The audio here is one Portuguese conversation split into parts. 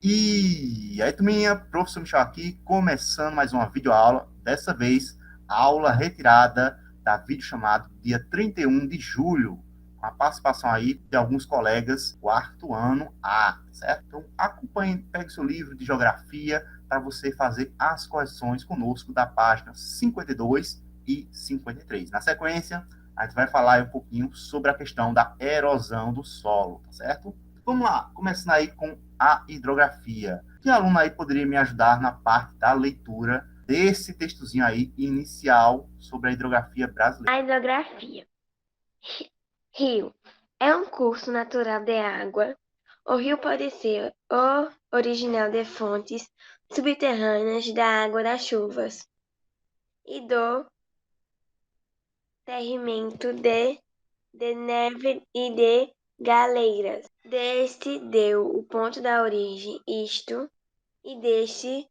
E aí, turminha, professor Michel aqui, começando mais uma videoaula, dessa vez, a aula retirada da videochamada dia 31 de julho, com a participação aí de alguns colegas, quarto ano A, certo? Então, acompanhe, pegue seu livro de geografia para você fazer as correções conosco da página 52 e 53. Na sequência, a gente vai falar um pouquinho sobre a questão da erosão do solo, tá certo? Vamos lá, começando aí com a hidrografia. Que aluno aí poderia me ajudar na parte da leitura desse textozinho aí inicial sobre a hidrografia brasileira? A hidrografia. Rio é um curso natural de água. O rio pode ser o original de fontes subterrâneas da água das chuvas e do derramamento de neve e de galeiras. Deste deu o ponto da origem, isto, e deste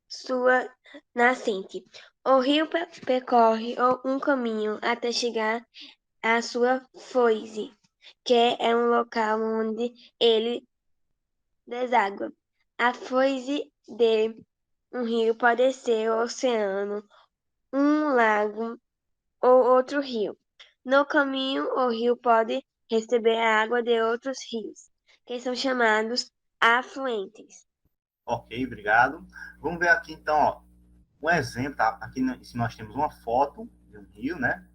sua nascente. O rio percorre um caminho até chegar à sua foz, que é um local onde ele deságua. A foz de um rio pode ser o oceano, um lago ou outro rio. No caminho, o rio pode receber a água de outros rios, que são chamados afluentes. Ok, obrigado. Vamos ver aqui então, ó, um exemplo, tá? Aqui nós temos uma foto de um rio, né?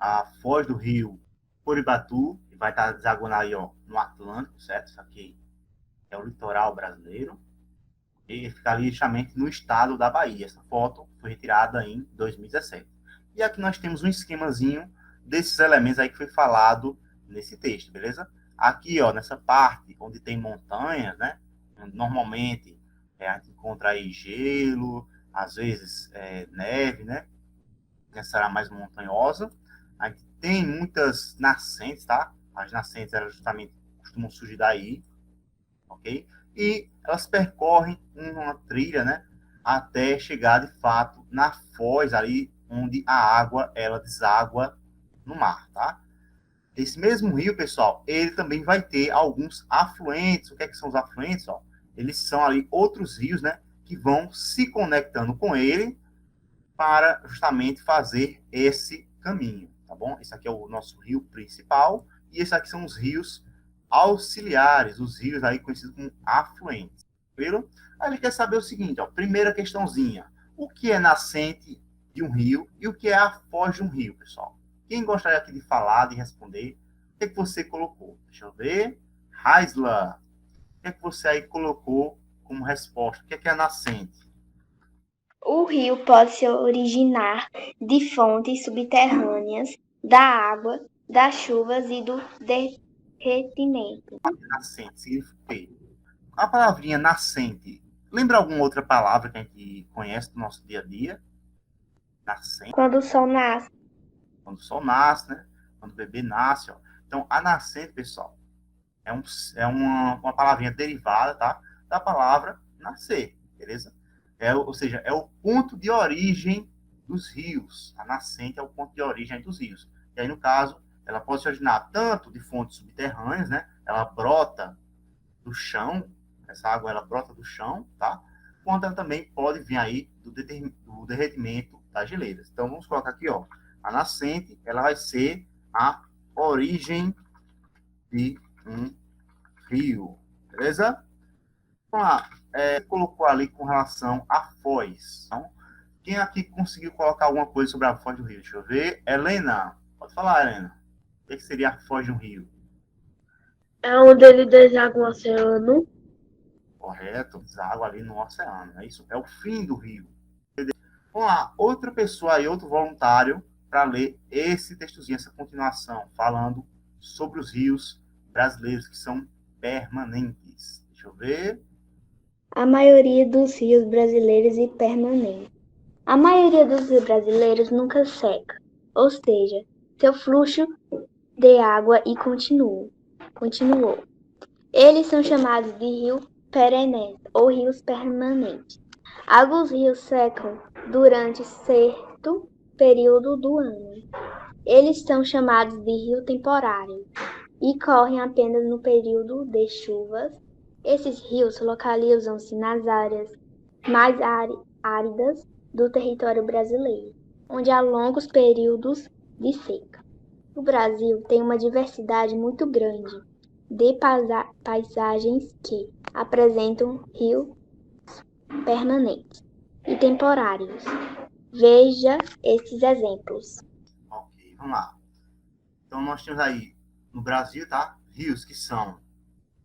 A foz do rio Curibatu, que vai estar desaguando aí, ó, no Atlântico, certo? Isso aqui é o litoral brasileiro. E fica ali justamente no estado da Bahia. Essa foto foi retirada em 2017. E aqui nós temos um esquemazinho desses elementos aí que foi falado nesse texto, beleza? Aqui, ó, nessa parte onde tem montanhas, né? Normalmente a gente encontra aí gelo, às vezes neve, né? Essa era mais montanhosa. A gente tem muitas nascentes, tá? As nascentes elas justamente costumam surgir daí, ok? E elas percorrem uma trilha, né, até chegar de fato na foz ali onde a água ela deságua no mar, tá? Esse mesmo rio, pessoal, ele também vai ter alguns afluentes. O que é que são os afluentes? Ó? Eles são ali outros rios, né, que vão se conectando com ele para justamente fazer esse caminho, tá bom? Esse aqui é o nosso rio principal e esse aqui são os rios auxiliares, os rios aí conhecidos como afluentes, viram? Aí ele quer saber o seguinte, ó, primeira questãozinha, o que é nascente de um rio e o que é a foz de um rio, pessoal? Quem gostaria aqui de falar, de responder? O que é que você colocou? Deixa eu ver. Raisla, o que é que você aí colocou como resposta? O que é a nascente? O rio pode se originar de fontes subterrâneas, da água, das chuvas e do derretimento. Nascente significa o quê? A palavrinha nascente, lembra alguma outra palavra que a gente conhece do nosso dia a dia? Nascente, Quando o sol nasce, quando o sol nasce, né? Quando o bebê nasce, ó. Então, a nascente, pessoal, é uma palavrinha derivada, tá? Da palavra nascer, beleza? Ou seja, é o ponto de origem dos rios. A nascente é o ponto de origem dos rios. E aí, no caso, ela pode se originar tanto de fontes subterrâneas, né? Ela brota do chão, essa água ela brota do chão, tá? Quanto ela também pode vir aí do derretimento das geleiras. Então vamos colocar aqui, ó, a nascente, ela vai ser a origem de um rio, beleza? Vamos lá, colocou ali com relação à foz. Então, quem aqui conseguiu colocar alguma coisa sobre a foz do rio? Deixa eu ver. Helena, pode falar, Helena. O que seria a foz de um rio? É onde ele deságua o oceano. Correto, deságua ali no oceano. É isso, é o fim do rio. Vamos lá, outra pessoa aí, outro voluntário, para ler esse textozinho, essa continuação, falando sobre os rios brasileiros que são permanentes. Deixa eu ver. a maioria dos rios brasileiros é permanente. A maioria dos rios brasileiros nunca seca, ou seja, seu fluxo de água e continuou. Eles são chamados de rios perenes ou rios permanentes. Alguns rios secam durante certo período do ano. Eles são chamados de rio temporário e correm apenas no período de chuvas Esses rios localizam-se nas áreas mais áridas do território brasileiro, onde há longos períodos de seca. O Brasil tem uma diversidade muito grande de paisagens que apresentam rios permanentes e temporários. Veja esses exemplos. Ok, vamos lá. Então, nós temos aí, no Brasil, tá? Rios que são,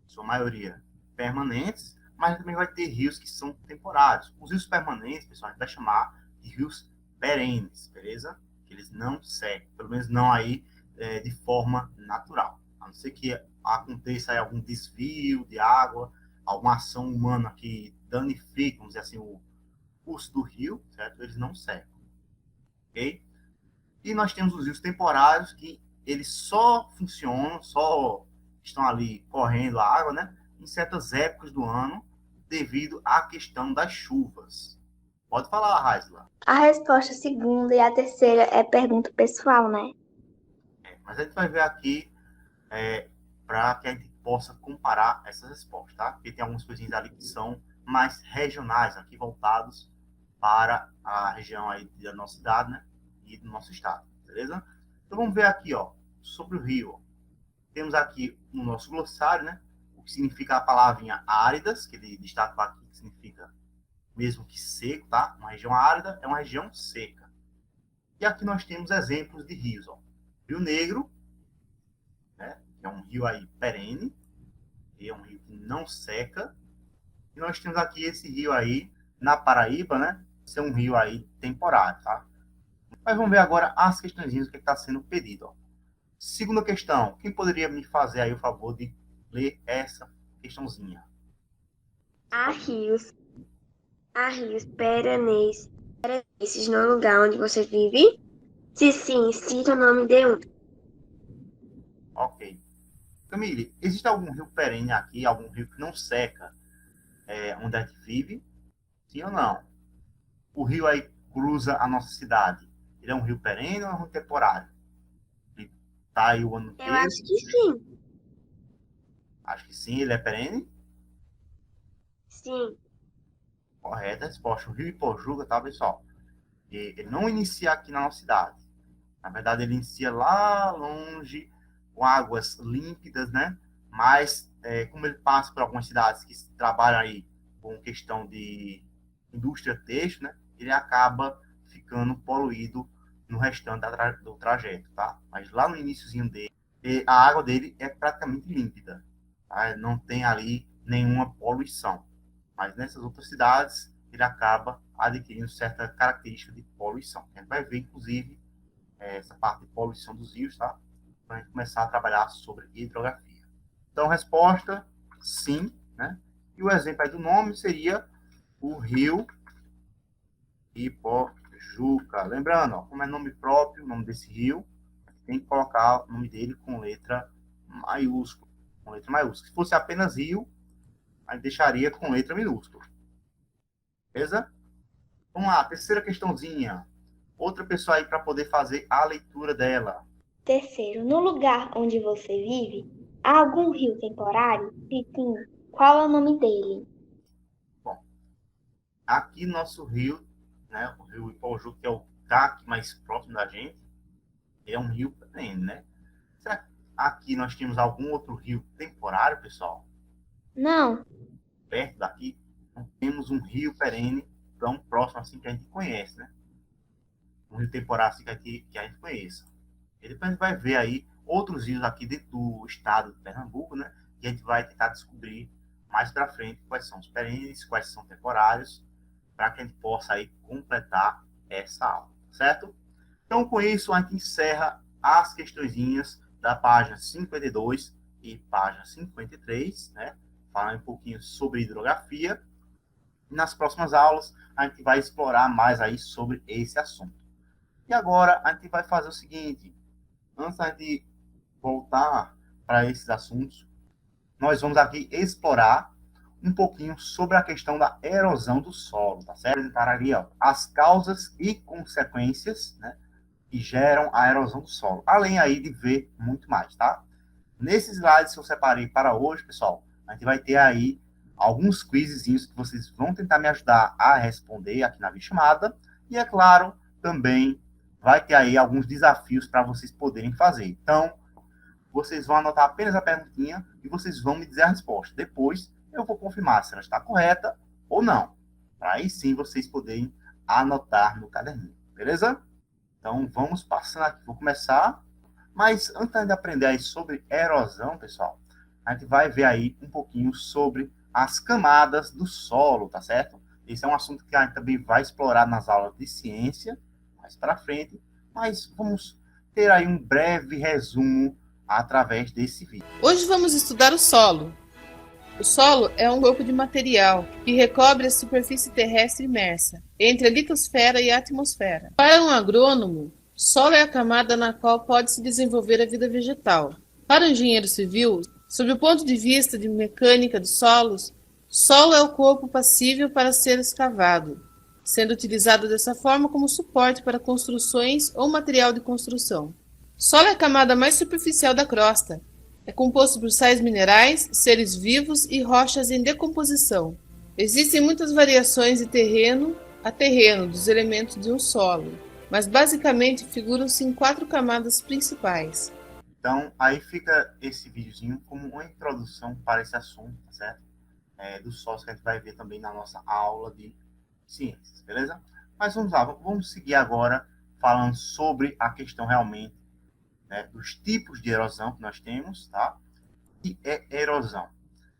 em sua maioria, permanentes, mas também vai ter rios que são temporários. Os rios permanentes, pessoal, a gente vai chamar de rios perenes, beleza? Que eles não secam, pelo menos não aí de forma natural. A não ser que aconteça aí algum desvio de água, alguma ação humana que danifique, vamos dizer assim, o curso do rio, certo? Eles não secam, ok? E nós temos os rios temporários, que eles só funcionam, só estão ali correndo a água, né? Em certas épocas do ano, devido à questão das chuvas. Pode falar, Raisla. A resposta segunda e a terceira é pergunta pessoal, né? Mas a gente vai ver aqui para que a gente possa comparar essas respostas, tá? Porque tem algumas coisinhas ali que são mais regionais, aqui voltados para a região aí da nossa cidade, né? E do nosso estado, beleza? Então vamos ver aqui, ó, sobre o rio. Temos aqui no nosso glossário, né? O que significa a palavrinha áridas, que ele destaca aqui, que significa mesmo que seco, tá? Uma região árida é uma região seca. E aqui nós temos exemplos de rios, ó. Rio Negro, né? Que é um rio aí perene, e é um rio que não seca. E nós temos aqui esse rio aí na Paraíba, né? Esse é um rio aí temporário, tá? Mas vamos ver agora as questões que está sendo pedido, ó. Segunda questão, quem poderia me fazer aí o favor de ler essa questãozinha? Há rios perenes no lugar onde você vive? Se sim, cita o nome de um. Ok. Camille, existe algum rio perene aqui, algum rio que não seca onde a gente vive? Sim ou não? O rio aí cruza a nossa cidade. Ele é um rio perene ou é um rio temporário? Ele tá aí o ano Eu inteiro? acho que sim. Acho que sim, ele é perene. Sim. Correta resposta. O rio Ipojuca, tá, pessoal? Ele não inicia aqui na nossa cidade. Na verdade, ele inicia lá longe, com águas límpidas, né? Mas, como ele passa por algumas cidades que trabalham aí com questão de indústria têxtil, né? Ele acaba ficando poluído no restante do trajeto, tá? Mas lá no iníciozinho dele, a água dele é praticamente límpida, tá? Não tem ali nenhuma poluição. Mas nessas outras cidades, ele acaba adquirindo certa característica de poluição. A gente vai ver, inclusive, essa parte de poluição dos rios, tá? Para a gente começar a trabalhar sobre hidrografia. Então, resposta, sim, né? E o exemplo aí do nome seria o rio Ipojuca. Lembrando, ó, como é nome próprio, o nome desse rio, tem que colocar o nome dele com letra maiúscula. Com letra maiúscula. Se fosse apenas rio, aí deixaria com letra minúscula. Beleza? Vamos lá, terceira questãozinha. Outra pessoa aí para poder fazer a leitura dela. Terceiro, no lugar onde você vive, há algum rio temporário? Se sim, qual é o nome dele? Bom, aqui nosso rio, né, o rio Ipojuca, que é o CAC mais próximo da gente, é um rio perene, né? Será que aqui nós temos algum outro rio temporário, pessoal? Não, Perto daqui, não temos um rio perene tão próximo assim que a gente conhece, né? Um rio temporário assim que a gente conheça. E depois a gente vai ver aí outros rios aqui dentro do estado de Pernambuco, né? E a gente vai tentar descobrir mais para frente quais são os perenes, quais são temporários, para que a gente possa aí completar essa aula, certo? Então, com isso, a gente encerra as questõezinhas da página 52 e página 53, né? Falando um pouquinho sobre hidrografia. E nas próximas aulas, a gente vai explorar mais aí sobre esse assunto. E agora, a gente vai fazer o seguinte. Antes de voltar para esses assuntos, nós vamos aqui explorar um pouquinho sobre a questão da erosão do solo, tá certo? Apresentar ali, ó, as causas e consequências, né, que geram a erosão do solo. Além aí de ver muito mais, tá? Nesses slides que eu separei para hoje, pessoal, a gente vai ter aí alguns quizezinhos que vocês vão tentar me ajudar a responder aqui na videochamada. E, é claro, também vai ter aí alguns desafios para vocês poderem fazer. Então, vocês vão anotar apenas a perguntinha e vocês vão me dizer a resposta. Depois, eu vou confirmar se ela está correta ou não. Para aí sim vocês poderem anotar no caderninho. Beleza? Então, vamos passando aqui. Vou começar. Mas antes de aprender aí sobre erosão, pessoal, a gente vai ver aí um pouquinho sobre as camadas do solo, tá certo? Esse é um assunto que a gente também vai explorar nas aulas de ciência, mais para frente, mas vamos ter aí um breve resumo através desse vídeo. Hoje vamos estudar o solo. O solo é um corpo de material que recobre a superfície terrestre imersa entre a litosfera e a atmosfera. Para um agrônomo, solo é a camada na qual pode se desenvolver a vida vegetal. Para o engenheiro civil, sob o ponto de vista de mecânica dos solos, solo é o corpo passível para ser escavado, sendo utilizado dessa forma como suporte para construções ou material de construção. Solo é a camada mais superficial da crosta. É composto por sais minerais, seres vivos e rochas em decomposição. Existem muitas variações de terreno a terreno dos elementos de um solo, mas basicamente figuram-se em 4 camadas principais. Então, aí fica esse videozinho como uma introdução para esse assunto, tá certo? Dos solos que a gente vai ver também na nossa aula de ciências, beleza? Mas vamos lá, vamos seguir agora falando sobre a questão realmente, né, dos tipos de erosão que nós temos, tá? E é erosão.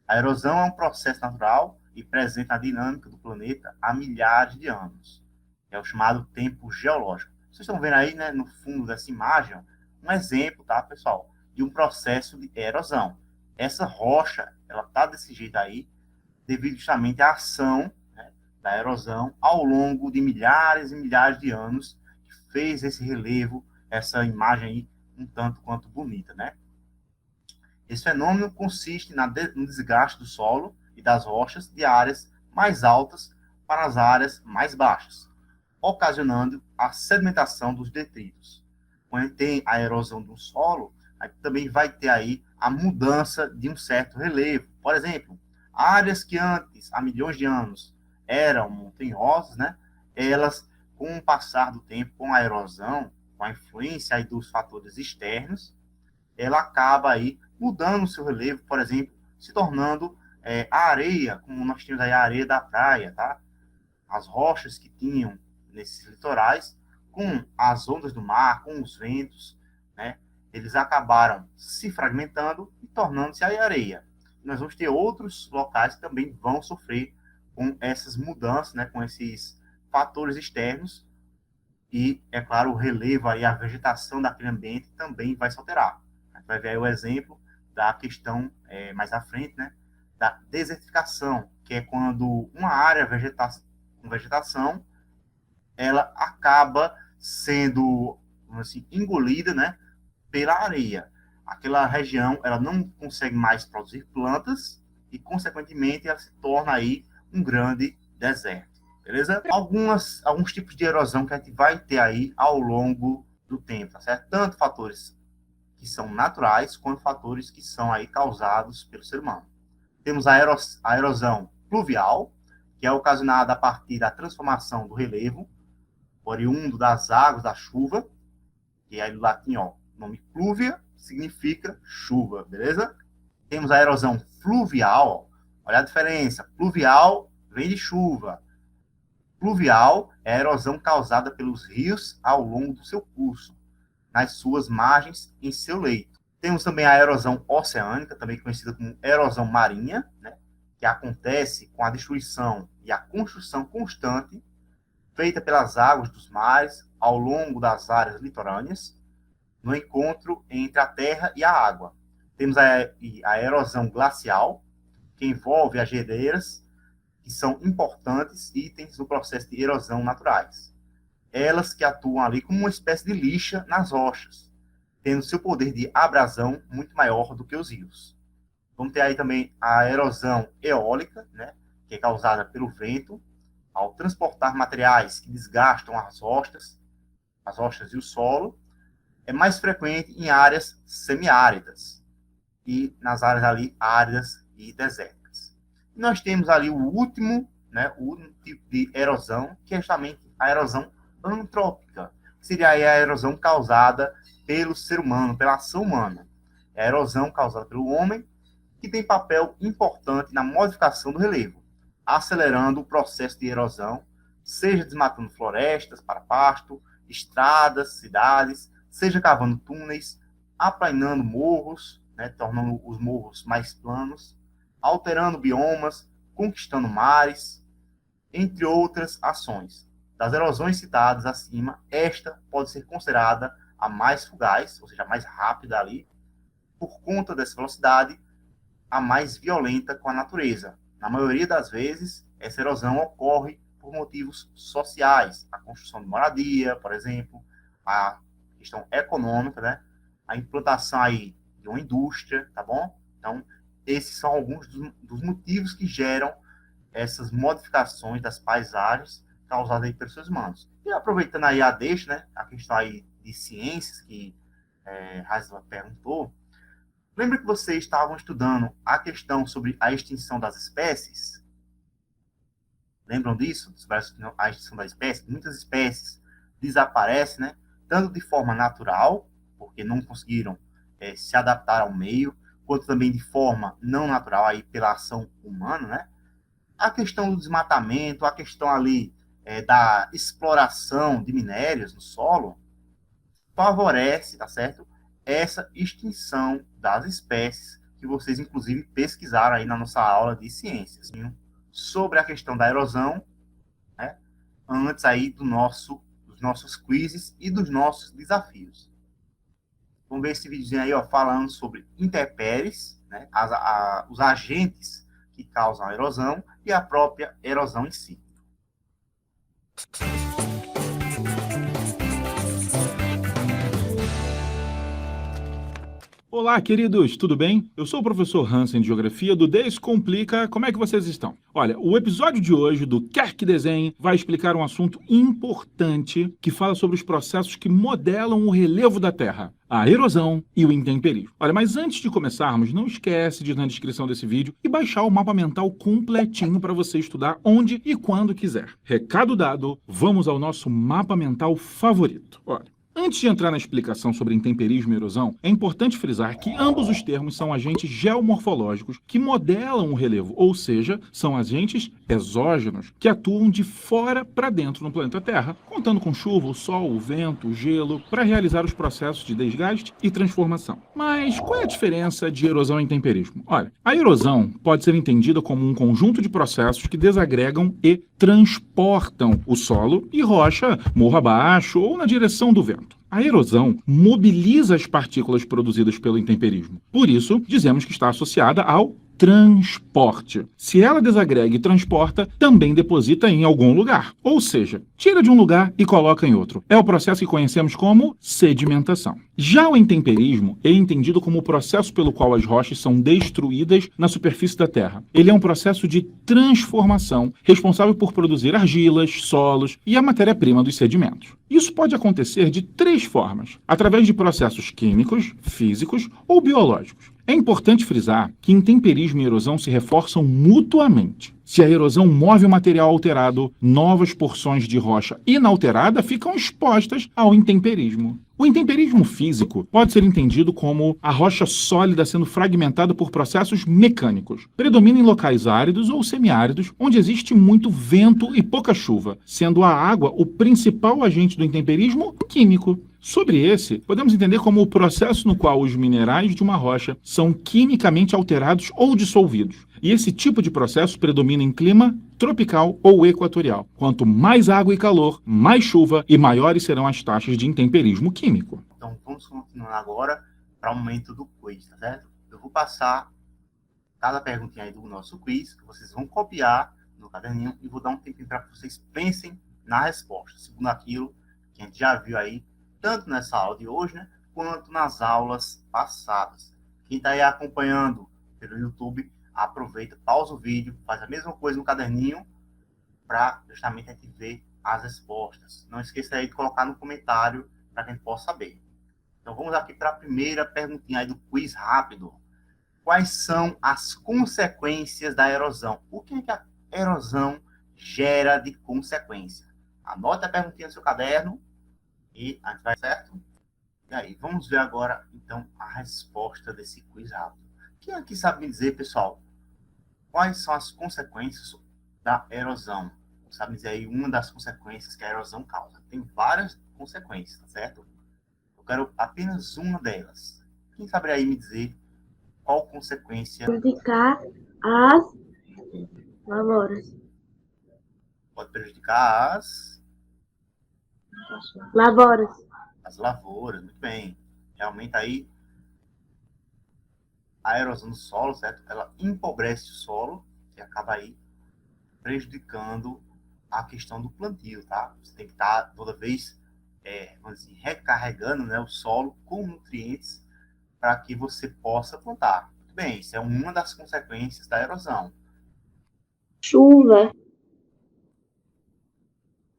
A erosão é um processo natural e presente na dinâmica do planeta há milhares de anos. É o chamado tempo geológico. Vocês estão vendo aí, né, no fundo dessa imagem, um exemplo, tá, pessoal, de um processo de erosão. Essa rocha, ela tá desse jeito aí, devido justamente à ação, né, da erosão ao longo de milhares e milhares de anos, que fez esse relevo, essa imagem aí, um tanto quanto bonita, né? Esse fenômeno consiste no desgaste do solo e das rochas de áreas mais altas para as áreas mais baixas, ocasionando a sedimentação dos detritos. Quando tem a erosão do solo, aí também vai ter aí a mudança de um certo relevo. Por exemplo, áreas que antes, há milhões de anos, eram montanhosas, né? Elas, com o passar do tempo, com a erosão, com a influência aí dos fatores externos, ela acaba aí mudando o seu relevo, por exemplo, se tornando a areia, como nós temos aí a areia da praia, tá? As rochas que tinham nesses litorais, com as ondas do mar, com os ventos, né? Eles acabaram se fragmentando e tornando-se aí areia. Nós vamos ter outros locais que também vão sofrer com essas mudanças, né? Com esses fatores externos. E, é claro, o relevo aí, a vegetação daquele ambiente também vai se alterar. A gente vai ver aí o exemplo da questão mais à frente, né, da desertificação, que é quando uma área com vegetação, ela acaba sendo, assim, engolida, né, pela areia. Aquela região, ela não consegue mais produzir plantas e, consequentemente, ela se torna aí um grande deserto. Beleza? Alguns tipos de erosão que a gente vai ter aí ao longo do tempo, tá certo? Tanto fatores que são naturais, quanto fatores que são aí causados pelo ser humano. Temos a erosão pluvial, que é ocasionada a partir da transformação do relevo, oriundo das águas da chuva, que é do latim, ó, o nome pluvia significa chuva, beleza? Temos a erosão fluvial, ó, olha a diferença, pluvial vem de chuva, pluvial é a erosão causada pelos rios ao longo do seu curso, nas suas margens, em seu leito. Temos também a erosão oceânica, também conhecida como erosão marinha, né, que acontece com a destruição e a construção constante feita pelas águas dos mares ao longo das áreas litorâneas, no encontro entre a terra e a água. Temos a erosão glacial, que envolve as geleiras, que são importantes itens no processo de erosão naturais. Elas que atuam ali como uma espécie de lixa nas rochas, tendo seu poder de abrasão muito maior do que os rios. Vamos ter aí também a erosão eólica, né, que é causada pelo vento, ao transportar materiais que desgastam as rochas e o solo. É mais frequente em áreas semiáridas e nas áreas ali áridas e desérticas. Nós temos ali o último tipo de erosão, que é justamente a erosão antrópica, que seria aí a erosão causada pelo ser humano, pela ação humana. É a erosão causada pelo homem, que tem papel importante na modificação do relevo, acelerando o processo de erosão, seja desmatando florestas para pasto, estradas, cidades, seja cavando túneis, aplanando morros, tornando os morros mais planos, alterando biomas, conquistando mares, entre outras ações. Das erosões citadas acima, esta pode ser considerada a mais fugaz, ou seja, a mais rápida ali, por conta dessa velocidade, a mais violenta com a natureza. Na maioria das vezes, essa erosão ocorre por motivos sociais, a construção de moradia, por exemplo, a questão econômica, né? A implantação aí de uma indústria, tá bom? Então, esses são alguns dos motivos que geram essas modificações das paisagens causadas aí pelos seres humanos. E aproveitando aí a deixa, né? A questão aí de ciências que Raisla perguntou, lembra que vocês estavam estudando a questão sobre a extinção das espécies? Lembram disso? Sobre a extinção das espécies? Muitas espécies desaparecem, né? Tanto de forma natural, porque não conseguiram se adaptar ao meio, quanto também de forma não natural, aí pela ação humana, né? A questão do desmatamento, a questão ali da exploração de minérios no solo, favorece, tá certo? Essa extinção das espécies que vocês, inclusive, pesquisaram aí na nossa aula de ciências, viu? Sobre a questão da erosão, né? Antes aí dos nossos quizzes e dos nossos desafios. Vamos ver esse videozinho aí, ó, falando sobre intempéries, né? Os agentes que causam a erosão e a própria erosão em si. Olá, queridos, tudo bem? Eu sou o professor Hansen de Geografia do Descomplica. Como é que vocês estão? Olha, o episódio de hoje do Quer Que Desenhe vai explicar um assunto importante que fala sobre os processos que modelam o relevo da Terra, a erosão e o intemperismo. Olha, mas antes de começarmos, não esquece de ir na descrição desse vídeo e baixar o mapa mental completinho para você estudar onde e quando quiser. Recado dado, vamos ao nosso mapa mental favorito. Olha, antes de entrar na explicação sobre intemperismo e erosão, é importante frisar que ambos os termos são agentes geomorfológicos que modelam o relevo, ou seja, são agentes exógenos que atuam de fora para dentro no planeta Terra, contando com chuva, o sol, o vento, o gelo, para realizar os processos de desgaste e transformação. Mas qual é a diferença de erosão e intemperismo? Olha, a erosão pode ser entendida como um conjunto de processos que desagregam e transportam o solo e rocha morro abaixo ou na direção do vento. A erosão mobiliza as partículas produzidas pelo intemperismo. Por isso, dizemos que está associada ao transporte. Se ela desagrega e transporta, também deposita em algum lugar. Ou seja, tira de um lugar e coloca em outro. É o processo que conhecemos como sedimentação. Já o intemperismo é entendido como o processo pelo qual as rochas são destruídas na superfície da Terra. Ele é um processo de transformação responsável por produzir argilas, solos e a matéria-prima dos sedimentos. Isso pode acontecer de três formas: através de processos químicos, físicos ou biológicos. É importante frisar que intemperismo e erosão se reforçam mutuamente. Se a erosão move o material alterado, novas porções de rocha inalterada ficam expostas ao intemperismo. O intemperismo físico pode ser entendido como a rocha sólida sendo fragmentada por processos mecânicos. Predomina em locais áridos ou semiáridos, onde existe muito vento e pouca chuva, sendo a água o principal agente do intemperismo químico. Sobre esse, podemos entender como o processo no qual os minerais de uma rocha são quimicamente alterados ou dissolvidos. E esse tipo de processo predomina em clima tropical ou equatorial. Quanto mais água e calor, mais chuva e maiores serão as taxas de intemperismo químico. Então, vamos continuar agora para o momento do quiz, tá certo? Eu vou passar cada perguntinha aí do nosso quiz, que vocês vão copiar no caderninho e vou dar um tempinho para que vocês pensem na resposta, segundo aquilo que a gente já viu aí, tanto nessa aula de hoje, né, quanto nas aulas passadas. Quem está aí acompanhando pelo YouTube, aproveita, pausa o vídeo, faz a mesma coisa no caderninho para justamente a gente ver as respostas. Não esqueça aí de colocar no comentário para que a gente possa saber. Então vamos aqui para a primeira perguntinha aí do quiz rápido. quais são as consequências da erosão? O que é que a erosão gera de consequência? Anote a perguntinha no seu caderno e a gente vai, certo? E aí, vamos ver agora, então, a resposta desse quiz rápido. Quem aqui sabe me dizer, pessoal, quais são as consequências da erosão? Sabe dizer aí uma das consequências que a erosão causa? Tem várias consequências, tá certo? Eu quero apenas uma delas. Quem saberia aí me dizer qual consequência Prejudicar as lavouras. pode prejudicar Lavouras. as lavouras? Muito bem. Realmente aí a erosão do solo, certo? Ela empobrece o solo e acaba aí prejudicando a questão do plantio, tá? Você tem que estar toda vez, vamos dizer, recarregando, né, o solo com nutrientes para que você possa plantar. Muito bem, isso é uma das consequências da erosão. Chuva.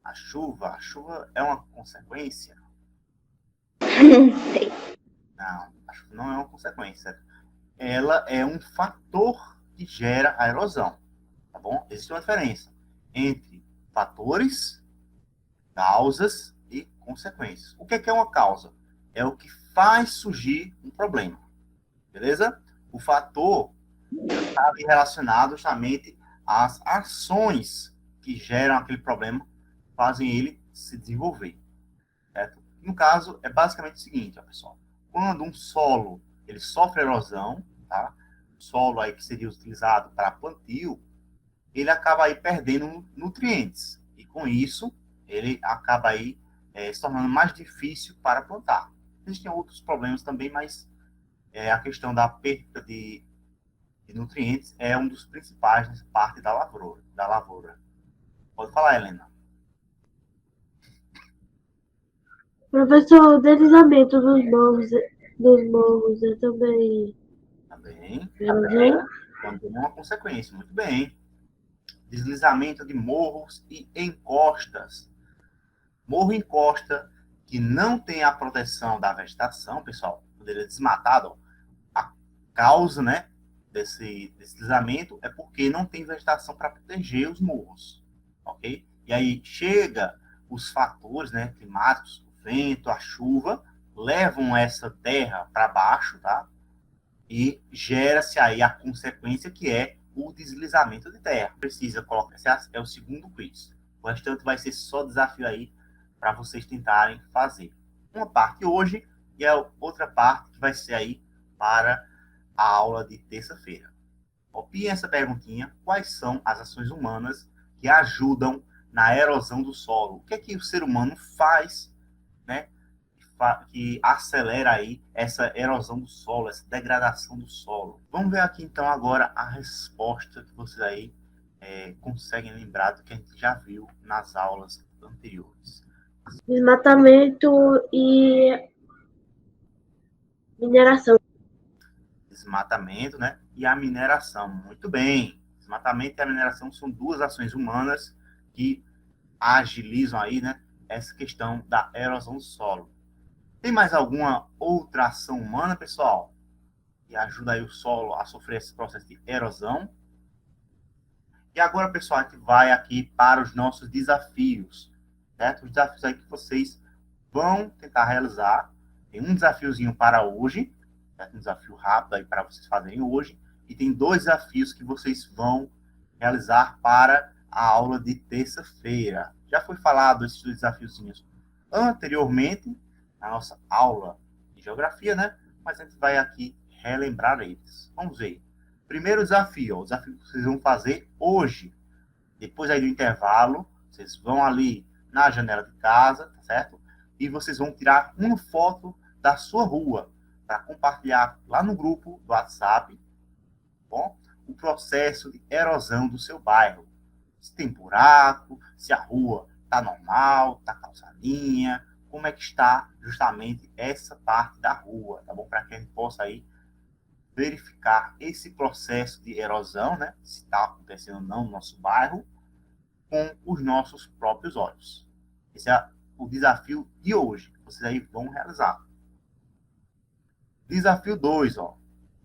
A chuva é uma consequência? Não sei. Não, a chuva não é uma consequência. Ela é um fator que gera a erosão, tá bom? Existe uma diferença entre fatores, causas e consequências. O que é uma causa? É o que faz surgir um problema, beleza? O fator está relacionado justamente às ações que geram aquele problema, fazem ele se desenvolver, certo? No caso, é basicamente o seguinte, ó, pessoal. Quando um solo ele sofre erosão, tá? O solo aí que seria utilizado para plantio, ele acaba aí perdendo nutrientes. E com isso, ele acaba aí se tornando mais difícil para plantar. Existem outros problemas também, mas a questão da perda de nutrientes é um dos principais nessa parte da lavoura. Pode falar, Helena. Professor, o deslizamento dos morros é também erosão? Também é uma consequência. Muito bem. Deslizamento de morros e encostas. Morro e encosta que não tem a proteção da vegetação, pessoal, quando ele é desmatado, a causa, né, desse deslizamento é porque não tem vegetação para proteger os morros, ok? E aí chega os fatores, né, climáticos, o vento, a chuva, levam essa terra para baixo, tá? E gera-se aí a consequência que é o deslizamento de terra. Precisa colocar, esse é o segundo quiz. O restante vai ser só desafio aí para vocês tentarem fazer. Uma parte hoje e a outra parte que vai ser aí para a aula de terça-feira. Copiem essa perguntinha. Quais são as ações humanas que ajudam na erosão do solo? O que é que o ser humano faz, né, que acelera aí essa erosão do solo, essa degradação do solo? Vamos ver aqui então agora a resposta que vocês aí conseguem lembrar do que a gente já viu nas aulas anteriores. Desmatamento e mineração. Desmatamento, né? E a mineração. Muito bem. Desmatamento e a mineração são duas ações humanas que agilizam aí, né, essa questão da erosão do solo. Tem mais alguma outra ação humana, pessoal, que ajuda aí o solo a sofrer esse processo de erosão? E agora, pessoal, a gente vai aqui para os nossos desafios, certo? Os desafios aí que vocês vão tentar realizar. Tem um desafiozinho para hoje, certo? Um desafio rápido aí para vocês fazerem hoje. E tem 2 desafios que vocês vão realizar para a aula de terça-feira. Já foi falado esses 2 desafiozinhos anteriormente, na nossa aula de geografia, né? Mas a gente vai aqui relembrar eles. Vamos ver. Primeiro desafio, ó, o desafio que vocês vão fazer hoje. Depois aí do intervalo, vocês vão ali na janela de casa, tá certo? E vocês vão tirar uma foto da sua rua para compartilhar lá no grupo do WhatsApp, tá bom? O processo de erosão do seu bairro. Se tem buraco, se a rua está normal, está calçadinha, como é que está justamente essa parte da rua, tá bom? Para que a gente possa aí verificar esse processo de erosão, né? Se está acontecendo ou não no nosso bairro, com os nossos próprios olhos. Esse é o desafio de hoje, que vocês aí vão realizar. Desafio 2, ó.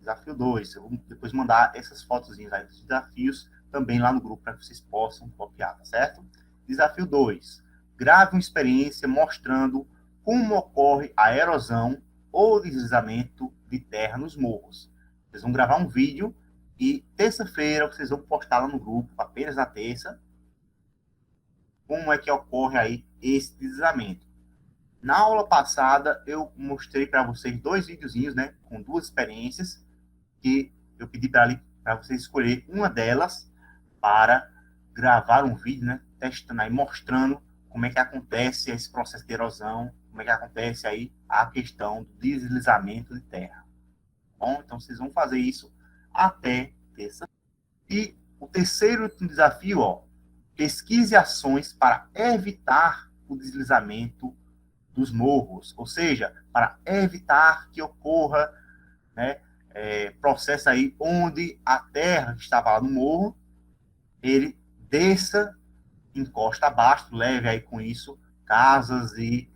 Desafio 2, eu vou depois mandar essas fotozinhas aí dos desafios também lá no grupo para que vocês possam copiar, tá certo? Desafio 2, grave uma experiência mostrando como ocorre a erosão ou deslizamento de terra nos morros. Vocês vão gravar um vídeo e terça-feira vocês vão postar lá no grupo, apenas na terça, como é que ocorre aí esse deslizamento. Na aula passada, eu mostrei para vocês 2 videozinhos, né, com 2 experiências, que eu pedi para vocês escolher uma delas para gravar um vídeo, né, testando aí, mostrando como é que acontece esse processo de erosão, como é que acontece aí a questão do deslizamento de terra. Bom, então vocês vão fazer isso até terça. E o terceiro e último desafio, ó, pesquise ações para evitar o deslizamento dos morros, ou seja, para evitar que ocorra, né, processo aí onde a terra que estava lá no morro, ele desça, encosta abaixo, leve aí com isso casas e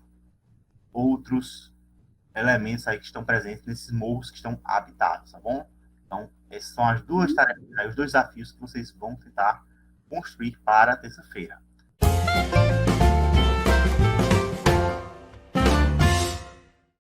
outros elementos aí que estão presentes nesses morros que estão habitados, tá bom? Então, essas são as 2 tarefas, os 2 desafios que vocês vão tentar construir para terça-feira.